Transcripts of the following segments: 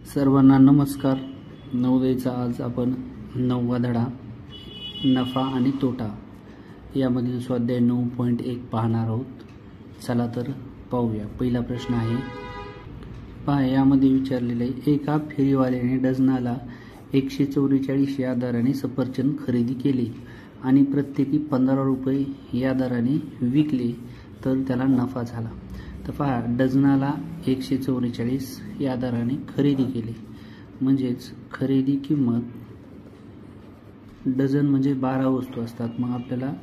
सर्वांना नमस्कार। नवोदयचा आज आपण 9वा धडा नफा आणि तोटा यामधील स्वाध्याय 9.1 पाहणार आहोत। चला तर पाहूया। पहिला प्रश्न आहे पहा, यामध्ये विचारलेले आहे, एका फेरीवाल्याने डझनाला 144 या दराने सफरचंद खरेदी केले आणि प्रत्येकी 15 रुपये या दराने विकले तर त्याला नफा झाला। तर पहा, डझनाला 144 या दराने खरेदी केले म्हणजेच खरेदी किंमत, डझन म्हणजे 12 वस्तू असतात, मग आपल्याला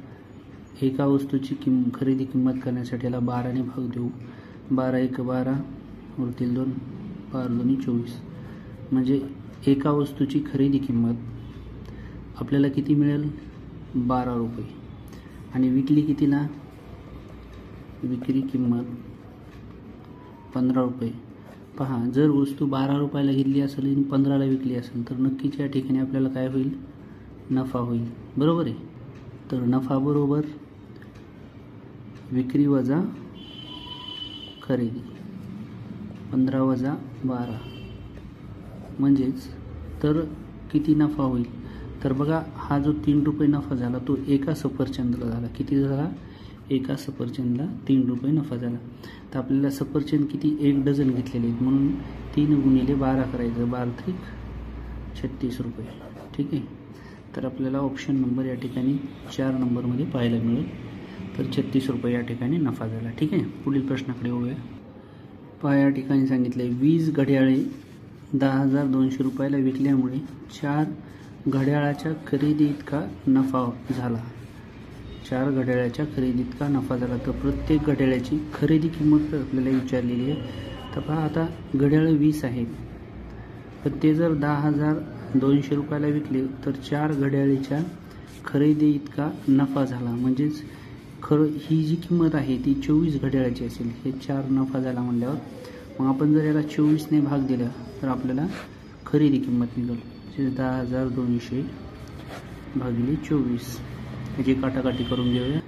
एका वस्तूची खरेदी किंमत करण्यासाठी याला 12 ने भाग देऊ। 12 1 12 उरतील 2, 12 2 24 म्हणजे एका वस्तूची खरेदी किंमत आपल्याला किती मिळेल? 12 रुपये। आणि विकली कितीला? विक्री किंमत 15 रुपये। पहा, जर वस्तू 12 रुपयाला घेतली असेल आणि 15 ला विकली असेल तर नक्कीच या ठिकाणी आपल्याला काय होईल? नफा होईल, बरोबर आहे। तर नफा बरोबर विक्री वजा खरेदी, 15 वजा 12 म्हणजेच तर किती नफा होईल? तर बघा, हा जो 3 रुपये नफा झाला तो एका सफरचंदला झाला। किती झाला? एका सफरचंदला 3 रुपये नफा झाला। तर आपल्याला सफरचंद किती? 1 डझन घेतलेले आहेत म्हणून 3 गुणिले 12 करायचं, 12 त्रिक 36 रुपये। ठीक आहे, तर आपल्याला ऑप्शन नंबर या ठिकाणी 4 नंबरमध्ये पाहायला मिळेल। तर 36 रुपये या ठिकाणी नफा झाला। ठीक आहे, पुढील प्रश्नाकडे वळूया। पहा, या ठिकाणी सांगितले 20 घड्याळे 10,200 रुपयाला विकल्यामुळे 4 घड्याळाच्या खरेदी इतका नफा झाला। 4 घड्याळाच्या खरेदीत का नफा झाला? तर प्रत्येक घड्याळाची खरेदी किंमत आपल्याला विचारलेली आहे। तर पहा, आता घड्याळ 20 आहेत पण ते जर 10,200 रुपयाला विकले तर 4 घड्याळीच्या खरेदी इतका नफा झाला। म्हणजेच ही जी किंमत आहे ती 24 घड्याळाची असेल। हे 4 नफा झाला म्हणल्यावर मग आपण जर याला 24 ने भाग दिला तर आपल्याला खरेदी किंमत निघेल, म्हणजे 10,200 भागिले 24। याची काटाकाटी करून घेऊया।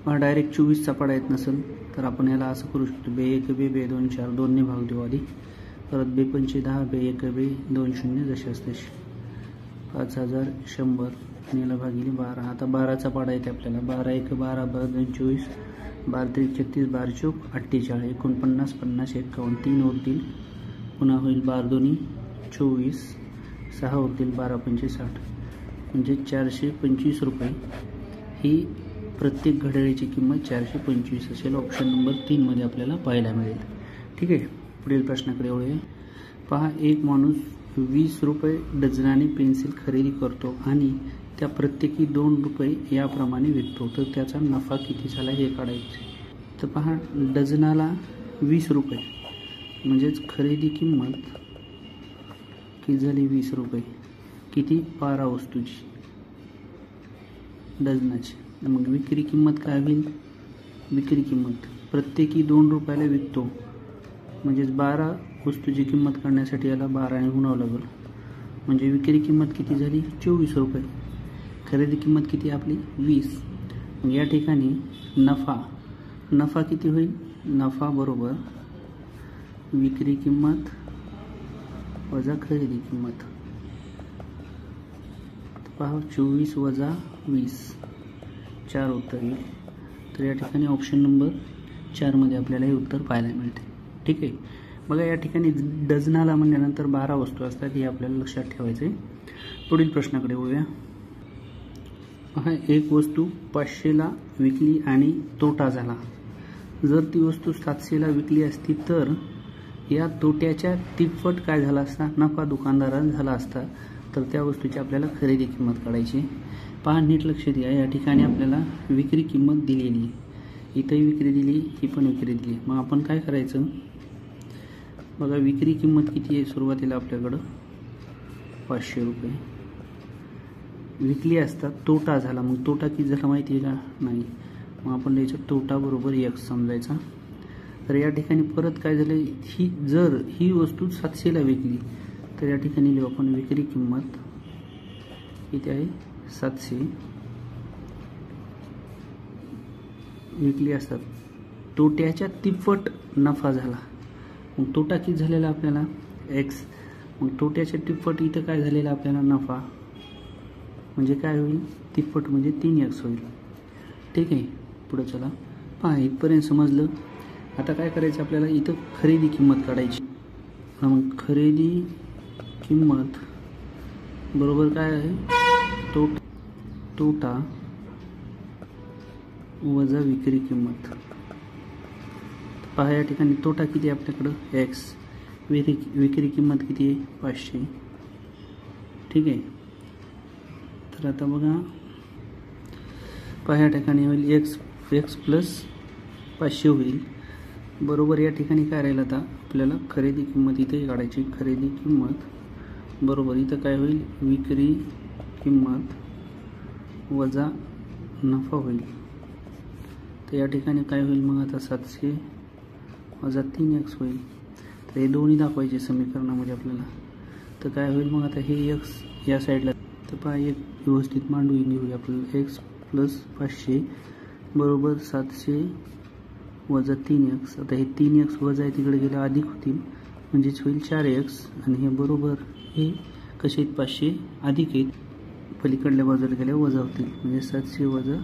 मग डायरेक्ट 24चा पाडा येत नसेल तर आपण याला असं करू शकतो, बे 1 बे 2 4 2 ने भाग देऊ आधी, परत बे 5 10 बे 1 बे 2 0 जसे असते 5100 आणि याला भागिले 12। आता 12चा पाडा येते आपल्याला, 12 1 12 12 2 24 12 3 36 12 4 48 49 50 51 3 उरतील, पुन्हा होईल 12 2 24 6 उरतील 12 5 60 म्हणजे 425 रुपये ही प्रत्येक घड्याळीची किंमत 425 असेल। ऑप्शन नंबर 3 मध्ये आपल्याला पाहायला मिळेल। ठीक आहे, पुढील प्रश्नाकडे वळूया। पहा, एक माणूस 20 रुपये डझनाने पेन्सिल खरेदी करतो आणि त्या प्रत्येकी 2 रुपये याप्रमाणे विकतो तर त्याचा नफा किती झाला हे काढायचे। तर पहा, डझनाला 20 रुपये म्हणजेच खरेदी किंमत किती झाली? 20 रुपये। किती? 12 वस्तूची डझनाची। मग विक्री किंमत काय होईल? विक्री किंमत प्रत्येकी 2 रुपयाला विकतो म्हणजेच 12 वस्तूची किंमत काढण्यासाठी याला 12 ने गुणावं लागेल, म्हणजे विक्री किंमत किती झाली? 24 रुपये। खरेदी किंमत किती आपली? 20। मग या ठिकाणी नफा किती होईल? नफा बरोबर विक्री किंमत वजा खरेदी किंमत। पहा, 24 वजा 20 4 उत्तर येईल। तर या ठिकाणी ऑप्शन नंबर 4 मध्ये आपल्याला हे उत्तर पाहायला मिळते। ठीक आहे, बघा या ठिकाणी डझनाला म्हणल्यानंतर 12 वस्तू असतात हे आपल्याला लक्षात ठेवायचे। पुढील प्रश्नाकडे वळूया। पहा, एक वस्तू 500 ला विकली आणि तोटा झाला। जर ती वस्तू 700 ला विकली असती तर या तोट्याच्या तिप्पट काय झाला असता? नफा दुकानदाराला झाला असता। तर त्या वस्तूची आपल्याला खरेदी किंमत काढायची। पहा, नीट लक्ष द्या, या ठिकाणी आपल्याला विक्री किंमत दिलेली आहे, इथंही विक्री दिली, ही पण विक्री दिली। मग आपण काय करायचं? बघा, विक्री किंमत किती आहे? सुरुवातीला आपल्याकडं 500 रुपये विकली असतात, तोटा झाला। मग तोटा किती झाला माहिती आहे का? नाही। मग आपण याच्यात तोटा बरोबर 1 समजायचा। तर या ठिकाणी परत काय झालं? जर ही वस्तू 700 ला विकली तर या ठिकाणी लिहू आपण विक्री किंमत किती आहे? 700 विकली असतात, तोट्याच्या तिप्पट नफा झाला। मग तोटा किती झालेला आपल्याला? x मग तोट्याच्या तिप्पट इथं काय झालेलं आपल्याला नफा, म्हणजे काय होईल, तिप्पट म्हणजे 3x होईल. ठीक आहे, पुढं चला. पहा इथपर्यंत समजलं. आता काय करायचं आपल्याला, इथं खरेदी किंमत काढायची. मग खरेदी किंमत बरोबर काय आहे, तोटा वजा विक्री किंमत. पहा या ठिकाणी तोटा किती आहे आपल्याकडं, x, विक्री किंमत किती आहे 500. ठीक आहे, तर आता बघा पहा या ठिकाणी होईल x प्लस 500 होईल. बरोबर या ठिकाणी काय राहील, आता आपल्याला खरेदी किंमत इथे काढायची. खरेदी किंमत बरोबर इथं काय होईल, विक्री किंमत वजा नफा होईल. तर या ठिकाणी काय होईल मग आता 700 वजा 3x होईल. तर हे दोन्ही दाखवायचे समीकरणामध्ये आपल्याला. तर काय होईल मग आता हे x या साईडला, तर पहा एक व्यवस्थित मांडून घेऊया आपल्याला. x प्लस 500 बरोबर 700 वजा 3x. आता हे 3x वजा आहे तिकडे गेलं अधिक होतील, म्हणजेच होईल 4x. आणि हे बरोबर हे कसे आहेत 500 अधिक आहेत, पलीकडल्या बाजूला गेल्या वजा होतील, म्हणजे 700 वजा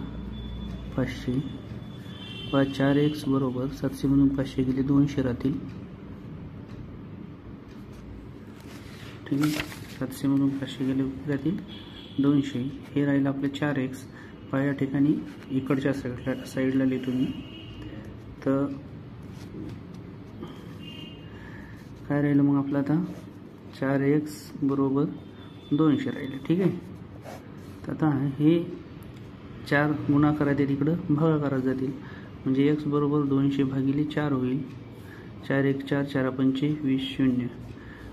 500. 4x बरोबर 700 मधून 500 गेले 200 राहतील. ठीक आहे, 700 मधून 500 गेले राहतील 200. हे राहील आपले 4x. पहा या ठिकाणी इकडच्या साईडला लिहितो मी. तर काय राहिलं मग आपलं आता, 4x बरोबर 200 राहिले. ठीक आहे, तर आता हे 4 गुणाकारात इकडं भागाकारात जातील, म्हणजे x बरोबर 200 भागिले 4 होईल. 4 1 4 4 5 20 0,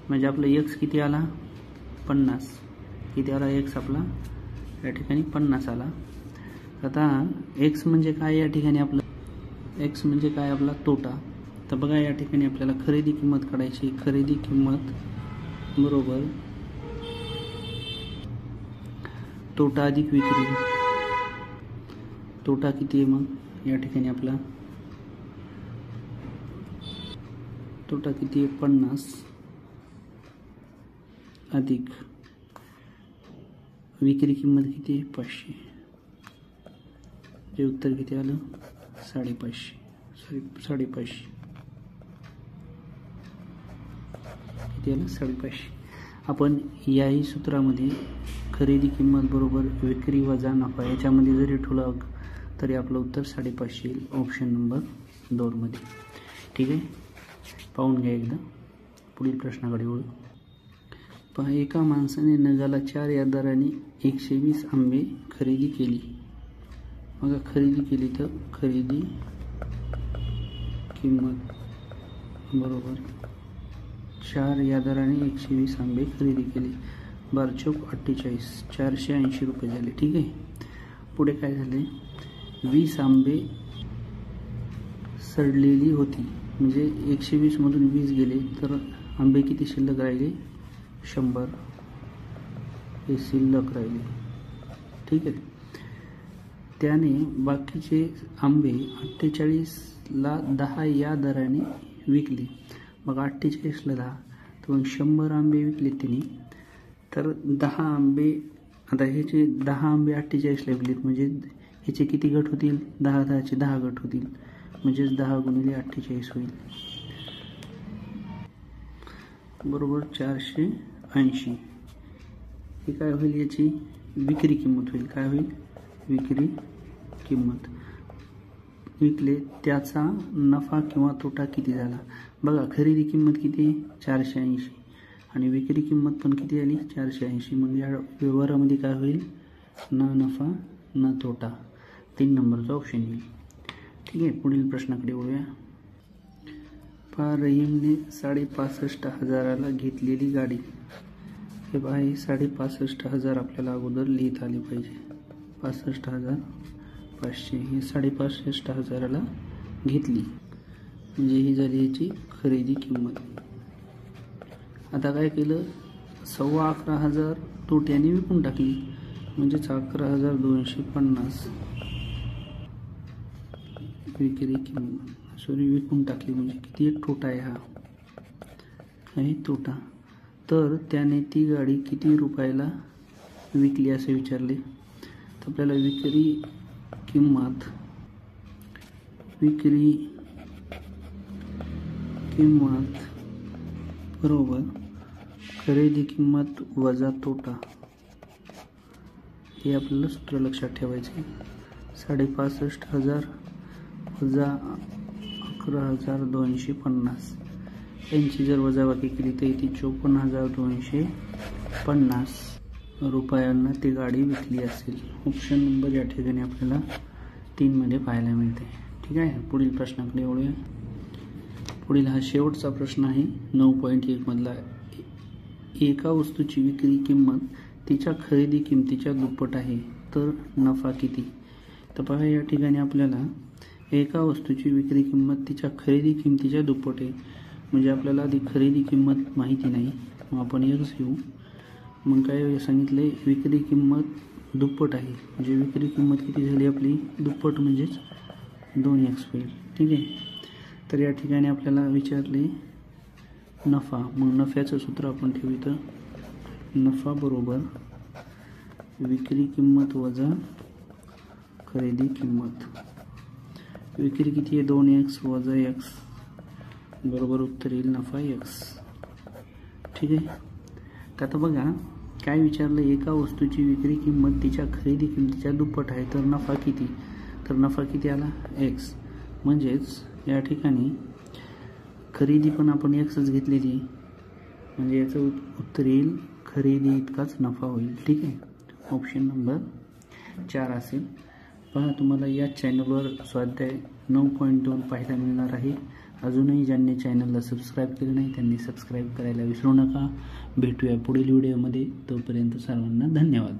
म्हणजे आपलं x किती आला 50. किती आला x आपला या ठिकाणी 50 आला. आता x म्हणजे काय या ठिकाणी आपलं, x म्हणजे काय आपला तोटा. तर बघा या ठिकाणी आपल्याला खरेदी किंमत काढायची. खरेदी किंमत बरोबर तोटा अधिक विक्री. तोटा किती आहे मग या ठिकाणी आपला, तोटा किती आहे 50 अधिक विक्री किंमत किती आहे 500. जे उत्तर किती आलं 550. किती आलं 550. आपण याही सूत्रामध्ये खरेदी किंमत बरोबर विक्री वजा नफा याच्यामध्ये जरी ठेवलं तरी आपलं उत्तर 550 येईल, ऑप्शन नंबर 2 मध्ये. ठीक आहे, पाहून घ्या एकदा. पुढील प्रश्नाकडे वळू. पहा एका माणसाने नगाला 4 या दराने 120 आंबे खरेदी केली. मग खरेदी केली तर खरेदी किंमत बरोबर 4 या दराने 120 आंबे खरेदी केले. 12 चौक 48, 480 रुपये झाले. ठीक आहे, पुढे काय झाले, 20 आंबे सडलेली होती, म्हणजे 120 मधून 20 गेले तर आंबे किती शिल्लक राहिले 100 हे शिल्लक राहिले. ठीक आहे, त्याने बाकीचे आंबे 48ला 10 या दराने विकले. मग 48ला 10, तर मग 100 आंबे विकले त्यांनी. तर 10 आंबे, आता ह्याचे 10 आंबे 48ला विकलेत, म्हणजे ह्याचे किती गट होतील, 10 10चे 10 गट होतील, म्हणजेच 10 गुणिले 48 होईल. बरोबर 480. हे काय होईल, याची विक्री किंमत होईल. काय होईल, विक्री किंमत. विकले त्याचा नफा किंवा तोटा किती झाला. बघा खरेदी किंमत किती 480 आणि विक्री किंमत पण किती आली 480. मग या व्यवहारामध्ये काय होईल, ना नफा ना तोटा. 3 नंबरचा ऑप्शन येईल. ठीक आहे, पुढील प्रश्नाकडे वळूया. पहा रहीमने 65,500 घेतलेली गाडी. हे पहा, 65,500 आपल्याला अगोदर लिहित आले पाहिजे. 65,500 हे 65,500 घेतली, म्हणजे ही झाली याची खरेदी किंमत. आता काय केलं, 11,500 तोट्याने विकून टाकली, म्हणजेच 11,250 विक्री किंमत. विकून टाकली म्हणजे किती तोटा आहे, हा आहे तोटा. तर त्याने ती गाडी किती रुपयाला विकली असे विचारले. तर आपल्याला विक्री किंमत बरोबर खरेदी किंमत वजा तोटा, हे आपल्याला सूत्र लक्षात ठेवायचे. 65,500 वजा 11,250 यांची जर वजाबाकी केली तर ती 54,250 रुपयांना ती गाडी विकली असेल. ऑप्शन नंबर या ठिकाणी आपल्याला 3 मध्ये पाहायला मिळते. ठीक आहे, पुढील प्रश्नाकडे वळूया. पुढील हा शेवटचा प्रश्न आहे 9.1 मधला. एका वस्तूची विक्री किंमत तिच्या खरेदी किमतीच्या दुप्पट आहे तर नफा किती. तर पहा या ठिकाणी आपल्याला एका वस्तूची विक्री किंमत तिच्या खरेदी किमतीच्या दुप्पट आहे. म्हणजे आपल्याला आधी खरेदी किंमत माहिती नाही, मग आपण x घेऊ. मग काय सांगितले, विक्री किंमत दुप्पट आहे म्हणजे विक्री किंमत किती झाली आपली दुप्पट, म्हणजेच 2x होईल. ठीक आहे, तर या ठिकाणी आपल्याला विचारले नफा. मग नफ्याचं सूत्र आपण ठेवू. तर नफा बरोबर विक्री किंमत वजा खरेदी किंमत. विक्री किती आहे 2x वजा x बरोबर उत्तर येईल नफा x. ठीक आहे, तर आता बघा काय विचारलं, एका वस्तूची विक्री किंमत तिच्या खरेदी किमतीच्या दुप्पट आहे तर नफा किती. तर नफा किती आला x, म्हणजेच या ठिकाणी खरेदी पण आपण xच घेतलेली, म्हणजे याचं उत्तर येईल खरेदी इतकाच नफा होईल. ठीक आहे, ऑप्शन नंबर 4 असेल. पहा तुम्हाला या चॅनलवर स्वाध्याय 9.2 पाहायला मिळणार आहे. अजूनही ज्यांनी चॅनलला सबस्क्राईब केले नाही त्यांनी सबस्क्राईब करायला विसरू नका. भेटूया पुढील व्हिडिओमध्ये. तोपर्यंत सर्वांना धन्यवाद.